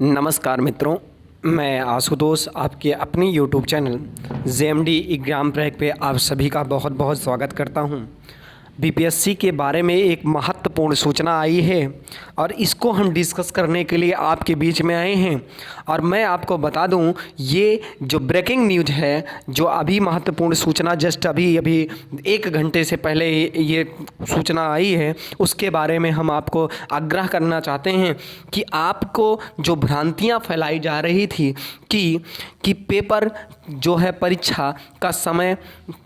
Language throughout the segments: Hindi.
नमस्कार मित्रों, मैं आशुतोष आपके अपनी YouTube channel JMD exam track पे आप सभी का बहुत बहुत स्वागत करता हूं। बीपीएससी के बारे में एक महत्वपूर्ण सूचना आई है और इसको हम डिस्कस करने के लिए आपके बीच में आए हैं। और मैं आपको बता दूं, ये जो ब्रेकिंग न्यूज़ है, जो अभी महत्वपूर्ण सूचना जस्ट अभी 1 घंटे से पहले ये सूचना आई है, उसके बारे में हम आपको आग्रह करना चाहते हैं कि आपको जो भ्रांतियां फैलाई जा रही थी कि पेपर जो है परीक्षा का समय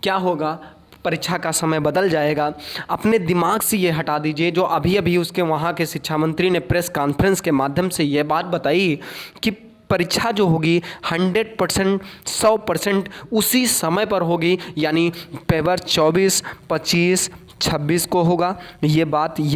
क्या होगा, परीक्षा का समय बदल जाएगा, अपने दिमाग से ये हटा दीजिए। जो अभी उसके वहाँ के शिक्षा मंत्री ने प्रेस कॉन्फ्रेंस के माध्यम से ये बात बताई कि परीक्षा जो होगी 100% 100% उसी समय पर होगी, यानी पेपर 24, 25, 26 को होगा। ये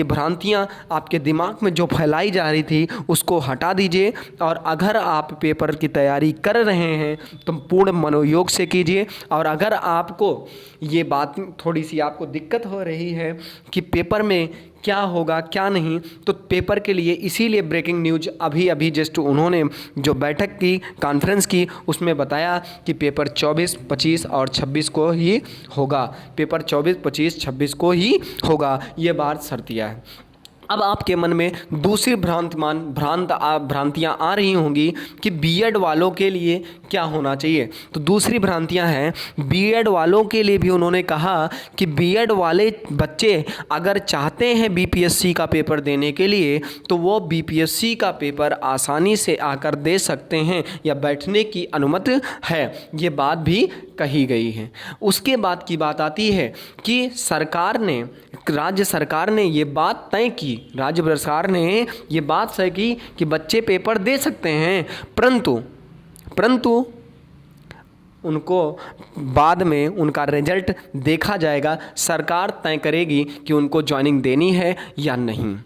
भ्रांतियाँ आपके दिमाग में जो फैलाई जा रही थी उसको हटा दीजिए। और अगर आप पेपर की तैयारी कर रहे हैं तो पूर्ण मनोयोग से कीजिए। और अगर आपको ये बात थोड़ी सी आपको दिक्कत हो रही है कि पेपर में क्या होगा क्या नहीं, तो पेपर के लिए इसीलिए ब्रेकिंग न्यूज़ अभी जस्ट उन्होंने जो बैठक की, कॉन्फ्रेंस की, उसमें बताया कि पेपर 24, 25 और 26 को ही होगा। पेपर 24, 25, 26 को ही होगा, ये बात शर्तिया है। अब आपके मन में दूसरी भ्रांतियाँ आ रही होंगी कि बीएड वालों के लिए क्या होना चाहिए। तो दूसरी भ्रांतियाँ हैं, बीएड वालों के लिए भी उन्होंने कहा कि बीएड वाले बच्चे अगर चाहते हैं बीपीएससी का पेपर देने के लिए तो वो बीपीएससी का पेपर आसानी से आकर दे सकते हैं या बैठने की अनुमति है। ये बात भी कही गई है। उसके बाद की बात आती है कि राज्य सरकार ने ये बात तय की, राज्य सरकार ने ये बात तय की कि बच्चे पेपर दे सकते हैं, परंतु उनको बाद में उनका रिजल्ट देखा जाएगा। सरकार तय करेगी कि उनको ज्वाइनिंग देनी है या नहीं।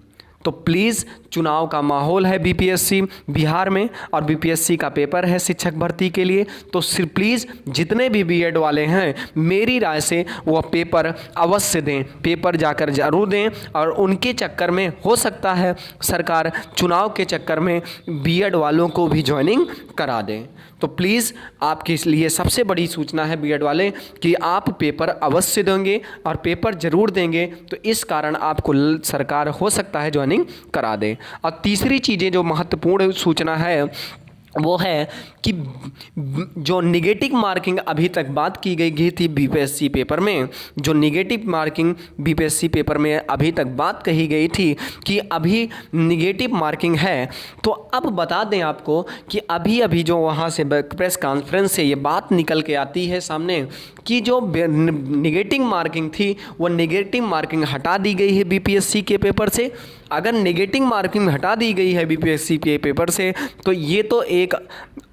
तो प्लीज़, चुनाव का माहौल है बीपीएससी बिहार में और बीपीएससी का पेपर है शिक्षक भर्ती के लिए। तो सिर्फ प्लीज़ जितने भी बीएड वाले हैं, मेरी राय से वो पेपर अवश्य दें, पेपर जाकर ज़रूर दें। और उनके चक्कर में हो सकता है सरकार चुनाव के चक्कर में बीएड वालों को भी ज्वाइनिंग करा दें। तो प्लीज़ आपके लिए सबसे बड़ी सूचना है बीएड वाले कि आप पेपर अवश्य देंगे और पेपर ज़रूर देंगे, तो इस कारण आपको सरकार हो सकता है ज्वाइनिंग करा दे। और तीसरी चीज़ें जो महत्वपूर्ण सूचना है वो है कि जो निगेटिव मार्किंग अभी तक बात की गई थी बीपीएससी पेपर में, जो निगेटिव मार्किंग बीपीएससी पेपर में अभी तक बात कही गई थी कि अभी निगेटिव मार्किंग है, तो अब बता दें आपको कि अभी जो वहाँ से प्रेस कॉन्फ्रेंस से ये बात निकल के आती है सामने कि जो निगेटिव मार्किंग थी वो निगेटिव मार्किंग हटा दी गई है बीपीएससी के पेपर से। अगर नेगेटिव मार्किंग हटा दी गई है बीपीएससी के पेपर से तो ये तो एक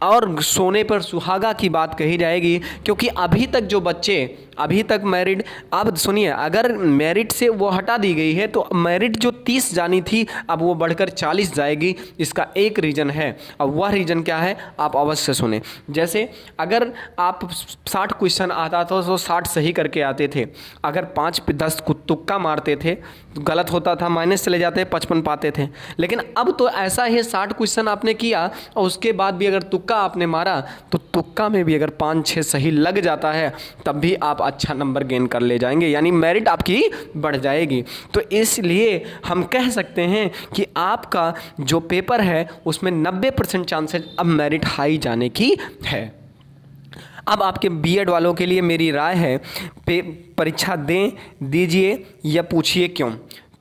और सोने पर सुहागा की बात कही जाएगी, क्योंकि अभी तक जो बच्चे अभी तक मेरिट, अब सुनिए, अगर मेरिट से वो हटा दी गई है तो मेरिट जो 30 जानी थी अब वो बढ़कर 40 जाएगी। इसका एक रीज़न है, और वह रीज़न क्या है आप अवश्य सुने। जैसे अगर आप 60 क्वेश्चन आता था तो 60 सही करके आते थे, अगर 5-10 को तुक्का मारते थे गलत होता था, माइनस चले जाते, 55 पाते थे। लेकिन अब तो ऐसा है 60 क्वेश्चन आपने किया और उसके बाद भी अगर तुक्का आपने मारा तो तुक्का में भी अगर 5-6 सही लग जाता है तब भी आप अच्छा नंबर गेन कर ले जाएंगे, यानी मेरिट आपकी बढ़ जाएगी। तो इसलिए हम कह सकते हैं कि आपका जो पेपर है उसमें 90% चांसेस अब मेरिट हाई जाने की है। अब आपके बीएड वालों के लिए मेरी राय है, परीक्षा दीजिए या पूछिए क्यों।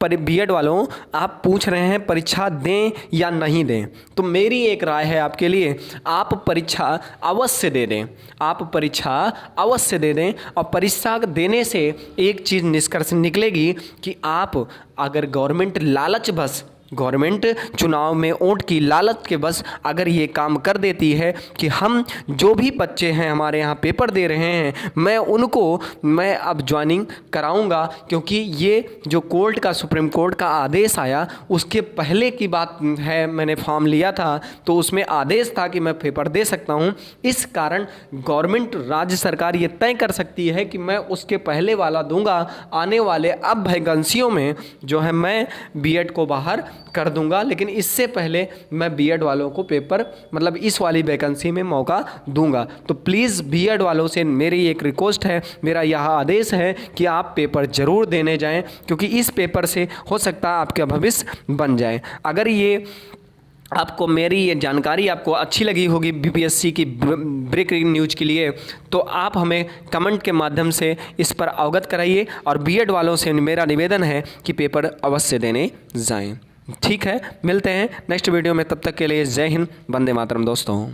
पर बीएड वालों, आप पूछ रहे हैं परीक्षा दें या नहीं दें, तो मेरी एक राय है आपके लिए, आप परीक्षा अवश्य दे दें। आप परीक्षा अवश्य दे दें और परीक्षा देने से एक चीज़ निष्कर्ष निकलेगी कि आप अगर गवर्नमेंट चुनाव में वोट की लालच के बस अगर ये काम कर देती है कि हम जो भी बच्चे हैं हमारे यहाँ पेपर दे रहे हैं मैं अब ज्वाइनिंग कराऊंगा, क्योंकि ये जो सुप्रीम कोर्ट का आदेश आया उसके पहले की बात है, मैंने फॉर्म लिया था तो उसमें आदेश था कि मैं पेपर दे सकता हूँ। इस कारण गवर्नमेंट, राज्य सरकार ये तय कर सकती है कि मैं उसके पहले वाला दूंगा, आने वाले अब वैकेंसियों में जो है मैं बीएड को बाहर कर दूंगा, लेकिन इससे पहले मैं बीएड वालों को पेपर मतलब इस वाली वैकेंसी में मौका दूंगा। तो प्लीज़ बीएड वालों से मेरी एक रिक्वेस्ट है, मेरा यह आदेश है कि आप पेपर ज़रूर देने जाएं, क्योंकि इस पेपर से हो सकता है आपका भविष्य बन जाए। अगर ये आपको मेरी ये जानकारी आपको अच्छी लगी होगी बीपीएससी की ब्रेकिंग न्यूज़ के लिए, तो आप हमें कमेंट के माध्यम से इस पर अवगत कराइए और बीएड वालों से मेरा निवेदन है कि पेपर अवश्य देने जाएं। ठीक है, मिलते हैं नेक्स्ट वीडियो में, तब तक के लिए जय हिंद, वंदे मातरम दोस्तों।